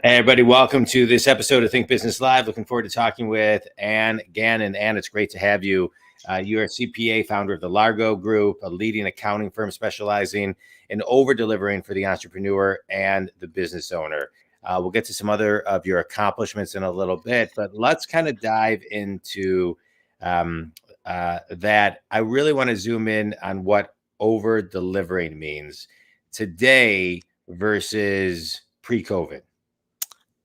Hey, everybody, welcome to this episode of Think Business Live. Looking forward to talking with Ann Gannon. Ann, it's great to have you. You're a CPA, founder of the Largo Group, a leading accounting firm specializing in over-delivering for the entrepreneur and the business owner. We'll get to some other of your accomplishments in a little bit, but let's kind of dive into that. I really want to zoom in on what over-delivering means today versus pre-COVID.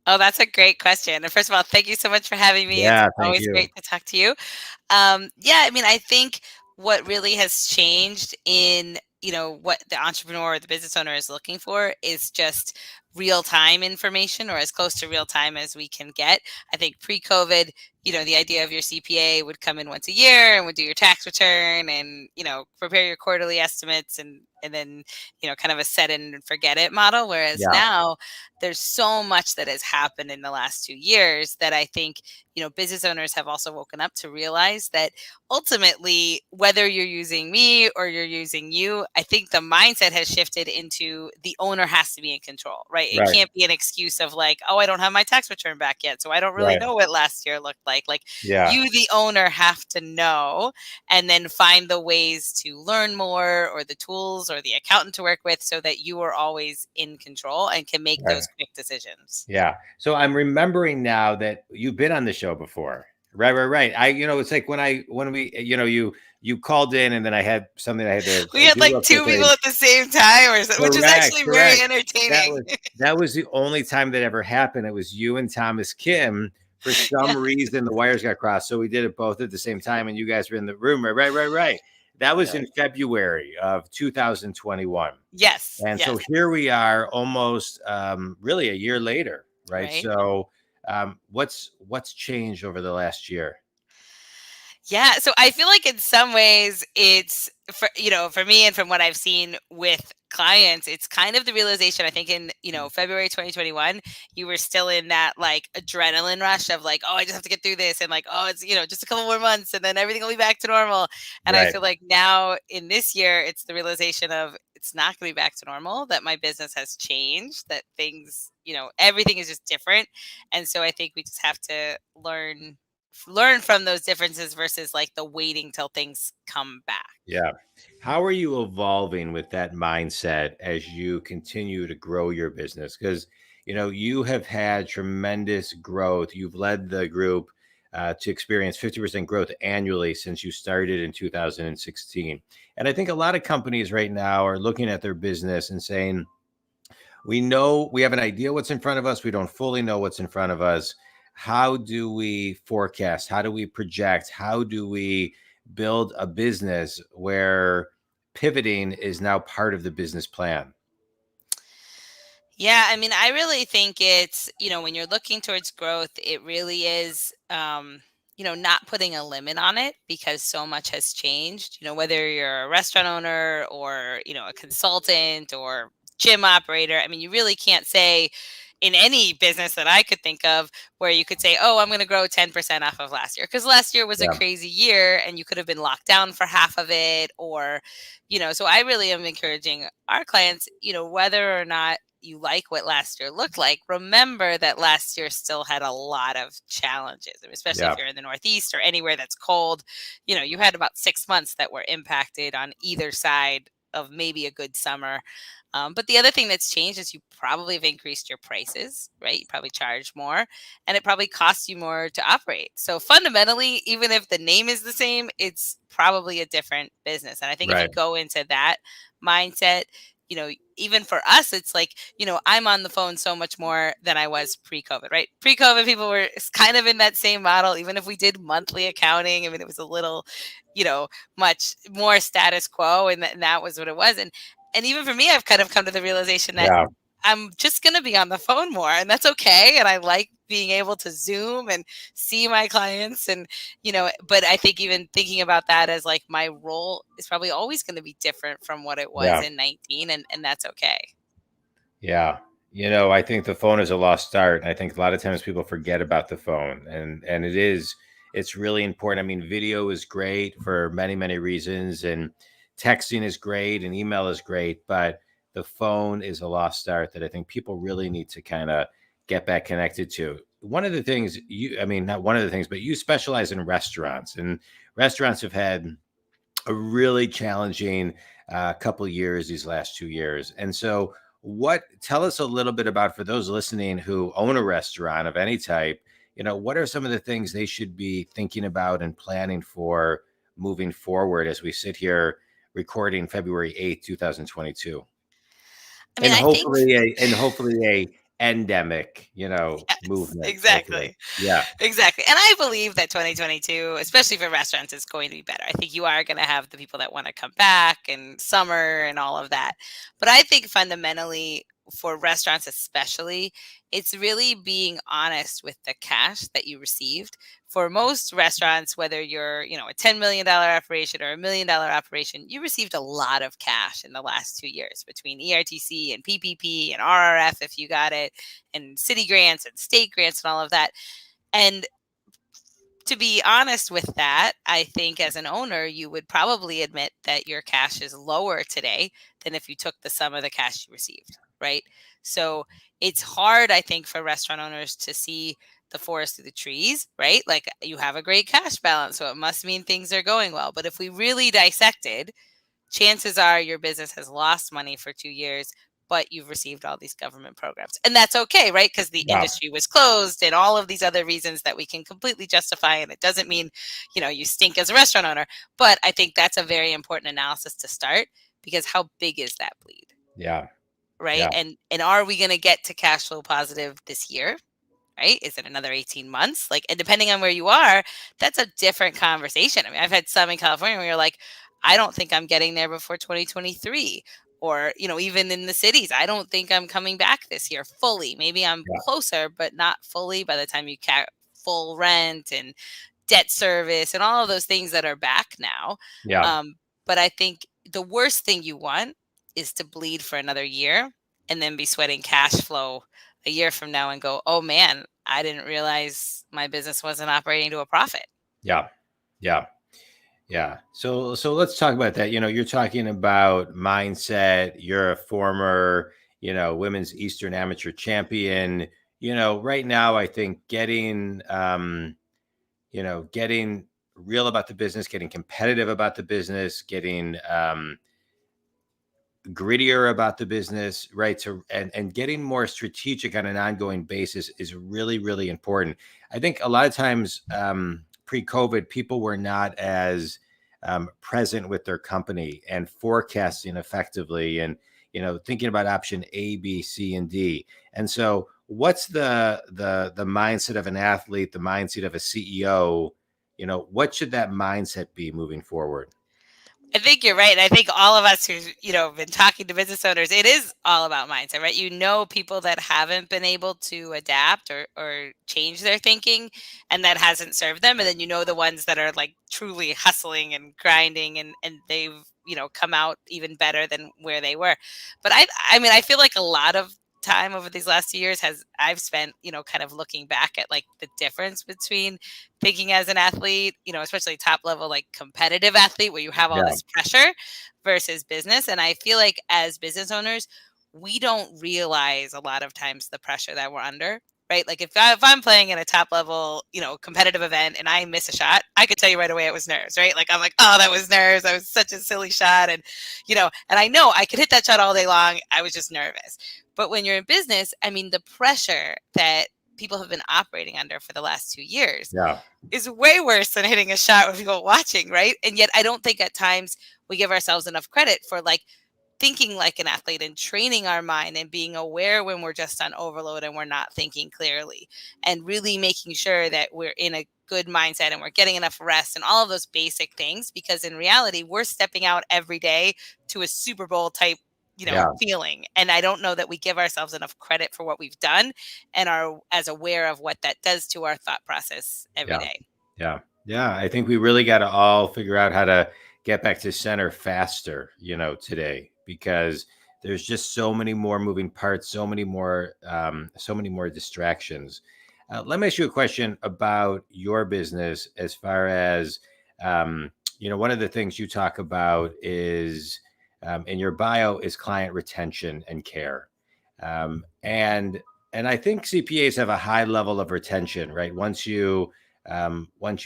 Oh, that's a great question. And first of all, thank you so much for having me. It's Yeah, thank always you. great to talk to you. Yeah, I mean, I think what really has changed in, what the entrepreneur or the business owner is looking for is just real time information or as close to real time as we can get. I think pre-COVID, the idea of your CPA would come in once a year and would do your tax return and, prepare your quarterly estimates and then, kind of a set it and forget it model. Whereas Yeah, now there's so much that has happened in the last 2 years that I think business owners have also woken up to realize that ultimately, whether you're using me or you're using you, I think the mindset has shifted into the owner has to be in control, right? It right, can't be an excuse of like, oh, I don't have my tax return back yet, so I don't really right. know what last year looked like. Like, Yeah, you, the owner, have to know and then find the ways to learn more or the tools or the accountant to work with so that you are always in control and can make right. those quick decisions. Yeah. So I'm remembering now that you've been on the show before. Right, right, right. It's like when we, you called in and then I had something I had to We had do like real two quickly. people at the same time, which is Correct, actually very correct. That entertaining. was that was the only time that ever happened. It was you and Thomas Kim. For some Yeah. reason, the wires got crossed, so we did it both at the same time, and you guys were in the room. Right, right, right, right. That was Yeah. in February of 2021. Yes. And so Yes. here we are almost really a year later, right? Right. So what's changed over the last year? Yeah, so I feel like in some ways it's for me and from what I've seen with clients, it's kind of the realization I think in, February 2021, you were still in that like adrenaline rush of like, oh, I just have to get through this and like, oh, it's, just a couple more months and then everything will be back to normal. And I Right. feel like now in this year, it's the realization of it's not going to be back to normal, that my business has changed, that things, everything is just different. And so I think we just have to learn from those differences versus like the waiting till things come back. Yeah. How are you evolving with that mindset as you continue to grow your business? Because you have had tremendous growth. You've led the group to experience 50% growth annually since you started in 2016. And I think a lot of companies right now are looking at their business and saying, we know we have an idea what's in front of us. We don't fully know what's in front of us. How do we forecast? How do we project? How do we build a business where pivoting is now part of the business plan? Yeah, I mean, I really think it's, when you're looking towards growth, it really is, not putting a limit on it because so much has changed. Whether you're a restaurant owner or, a consultant or gym operator, I mean, you really can't say in any business that I could think of where you could say, oh, I'm going to grow 10% off of last year. Because last year was a Yeah. crazy year and you could have been locked down for half of it. Or, so I really am encouraging our clients, whether or not you like what last year looked like, remember that last year still had a lot of challenges, especially if Yeah. you're in the Northeast or anywhere that's cold. You had about 6 months that were impacted on either side of maybe a good summer. But the other thing that's changed is you probably have increased your prices, right? You probably charge more and it probably costs you more to operate. So fundamentally, even if the name is the same, it's probably a different business. And I think if you Right. go into that mindset, even for us, it's like, I'm on the phone so much more than I was pre-COVID, right? Pre-COVID, people were kind of in that same model, even if we did monthly accounting. I mean, it was a little, much more status quo, and that was what it was. And even for me, I've kind of come to the realization that Yeah. I'm just going to be on the phone more, and that's okay. And I like being able to Zoom and see my clients, and but I think even thinking about that as like my role is probably always going to be different from what it was Yeah. in 19, and that's okay. Yeah. I think the phone is a lost art. I think a lot of times people forget about the phone, and it's really important. I mean, video is great for many, many reasons, and texting is great and email is great, but the phone is a lost art that I think people really need to kind of get back connected to. One of the things I mean, not one of the things, but you specialize in restaurants, and restaurants have had a really challenging couple years these last 2 years. And so, what tell us a little bit about for those listening who own a restaurant of any type? What are some of the things they should be thinking about and planning for moving forward as we sit here recording February 8th, 2022, I mean, I think and hopefully a endemic, yes, movement, hopefully. exactly. Yeah, Exactly. And I believe that 2022, especially for restaurants, is going to be better. I think you are going to have the people that want to come back and summer and all of that. But I think fundamentally, for restaurants especially, it's really being honest with the cash that you received. For most restaurants, whether you're, a $10 million operation or $1 million operation, you received a lot of cash in the last 2 years between ERTC and PPP and RRF if you got it, and city grants and state grants and all of that. And to be honest with that, I think as an owner, you would probably admit that your cash is lower today than if you took the sum of the cash you received, right? So it's hard, I think, for restaurant owners to see the forest through the trees, right? Like, you have a great cash balance, so it must mean things are going well. But if we really dissected, chances are your business has lost money for 2 years, but you've received all these government programs. And that's okay, right? Because the yeah, industry was closed and all of these other reasons that we can completely justify. And it doesn't mean, you stink as a restaurant owner. But I think that's a very important analysis to start, because how big is that bleed? yeah, Right. yeah, And are we going to get to cash flow positive this year? Right? Is it another 18 months? Like, and depending on where you are, that's a different conversation. I mean, I've had some in California where you're like, I don't think I'm getting there before 2023. Or, even in the cities, I don't think I'm coming back this year fully. Maybe I'm yeah, closer, but not fully by the time you full rent and debt service and all of those things that are back now. yeah, Um, but I think the worst thing you want is to bleed for another year and then be sweating cash flow a year from now and go, oh man, I didn't realize my business wasn't operating to a profit. yeah, yeah. Yeah. So let's talk about that. You're talking about mindset. You're a former, women's Eastern amateur champion. Right now I think getting real about the business, getting competitive about the business, getting grittier about the business, right? So and getting more strategic on an ongoing basis is really, really important. I think a lot of times pre-COVID, people were not as present with their company and forecasting effectively, and thinking about option A, B, C, and D. And so, what's the mindset of an athlete, the mindset of a CEO? What should that mindset be moving forward? I think you're right. And I think all of us who, have been talking to business owners, it is all about mindset, right? People that haven't been able to adapt or change their thinking, and that hasn't served them. And then the ones that are like truly hustling and grinding, and they've, come out even better than where they were. But I mean, I feel like a lot of time over these last 2 years I've spent, kind of looking back at like the difference between thinking as an athlete, especially top level, like competitive athlete where you have all Yeah, this pressure versus business. And I feel like as business owners, we don't realize a lot of times the pressure that we're under. Right. Like if I'm playing in a top level, competitive event and I miss a shot, I could tell you right away it was nerves, right? Like I'm like, oh, that was nerves. That was such a silly shot. And I know I could hit that shot all day long. I was just nervous. But when you're in business, I mean, the pressure that people have been operating under for the last 2 years yeah, is way worse than hitting a shot with people watching, right? And yet I don't think at times we give ourselves enough credit for like thinking like an athlete and training our mind and being aware when we're just on overload and we're not thinking clearly, and really making sure that we're in a good mindset and we're getting enough rest and all of those basic things, because in reality we're stepping out every day to a Super Bowl type yeah, feeling, and I don't know that we give ourselves enough credit for what we've done and are as aware of what that does to our thought process every yeah. day. Yeah. Yeah. I think we really got to all figure out how to get back to center faster, today, because there's just so many more moving parts, so many more distractions. Let me ask you a question about your business as far as, one of the things you talk about is in your bio is client retention and care. And And I think CPAs have a high level of retention, right? Once you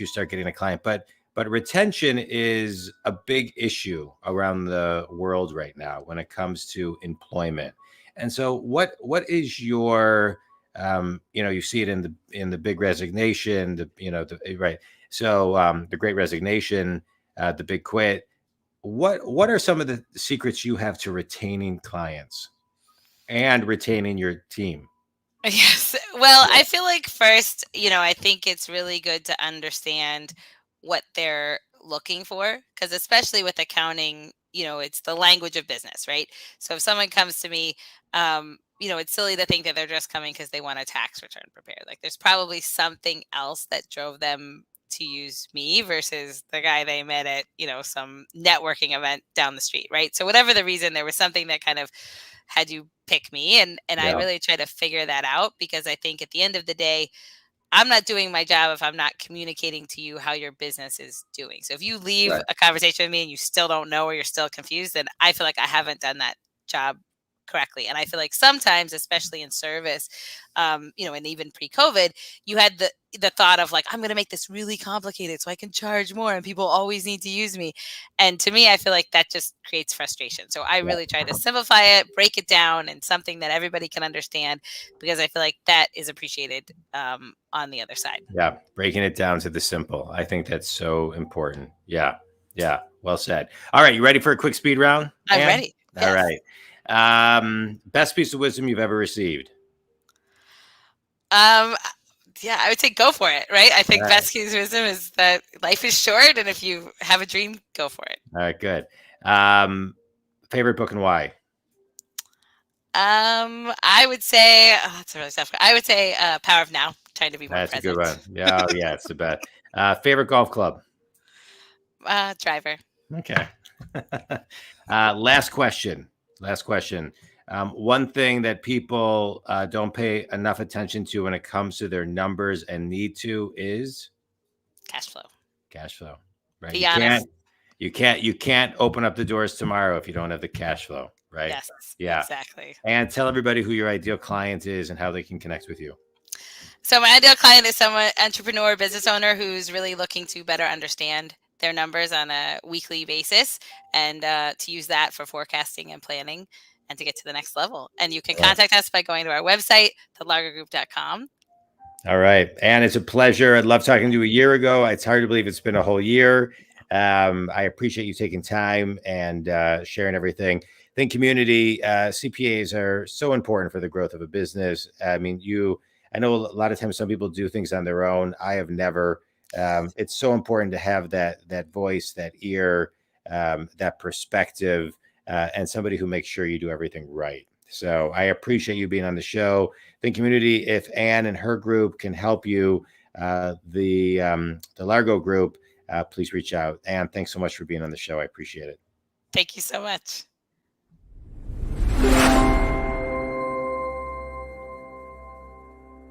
start getting a client, but retention is a big issue around the world right now when it comes to employment. And so, what is your you see it in the big resignation, right? So the great resignation, the big quit. What are some of the secrets you have to retaining clients and retaining your team? Yes. Well, Yeah. I feel like first, I think it's really good to understand what they're looking for because especially with accounting, it's the language of business, right? So if someone comes to me, it's silly to think that they're just coming because they want a tax return prepared. Like there's probably something else that drove them to use me versus the guy they met at, some networking event down the street, right? So whatever the reason, there was something that kind of had you pick me, and I Yeah. really try to figure that out because I think at the end of the day, I'm not doing my job if I'm not communicating to you how your business is doing. So if you leave Right. a conversation with me and you still don't know or you're still confused, then I feel like I haven't done that job correctly. And I feel like sometimes, especially in service, and even pre-COVID, you had the thought of like, I'm going to make this really complicated so I can charge more, and people always need to use me. And to me, I feel like that just creates frustration. So I Yeah. really try to simplify it, break it down, and something that everybody can understand because I feel like that is appreciated on the other side. Yeah. Breaking it down to the simple. I think that's so important. Yeah. Yeah. Well said. All right. You ready for a quick speed round, I'm Anne? ready. All Yes. right. Best piece of wisdom you've ever received. Um, yeah, I would say go for it, right? I All think right. best piece of wisdom is that life is short, and if you have a dream, go for it. All right. Good. Um, favorite book and why? I would say that's a really tough. I would say Power of Now. Trying to be more That's a good present. one. Yeah. Oh, yeah. It's the best. Favorite golf club. Driver. Okay. Last question. Last question. One thing that people don't pay enough attention to when it comes to their numbers and need to is Cash flow. cash flow. Right? Be honest. You can't open up the doors tomorrow if you don't have the cash flow. Right? Yes, Yeah. exactly. And tell everybody who your ideal client is and how they can connect with you. So my ideal client is someone entrepreneur, business owner who's really looking to better understand their numbers on a weekly basis and to use that for forecasting and planning and to get to the next level. And you can All right. contact us by going to our website, thelargogroup.com. All right. And it's a pleasure. I'd love talking to you a year ago. It's hard to believe it's been a whole year. I appreciate you taking time and sharing everything. I think community CPAs are so important for the growth of a business. I know a lot of times some people do things on their own. I have never. It's so important to have that voice, that ear, that perspective, and somebody who makes sure you do everything right. So I appreciate you being on the show. Think community, if Anne and her group can help you, the Largo Group, please reach out. Anne, thanks so much for being on the show. I appreciate it. Thank you so much.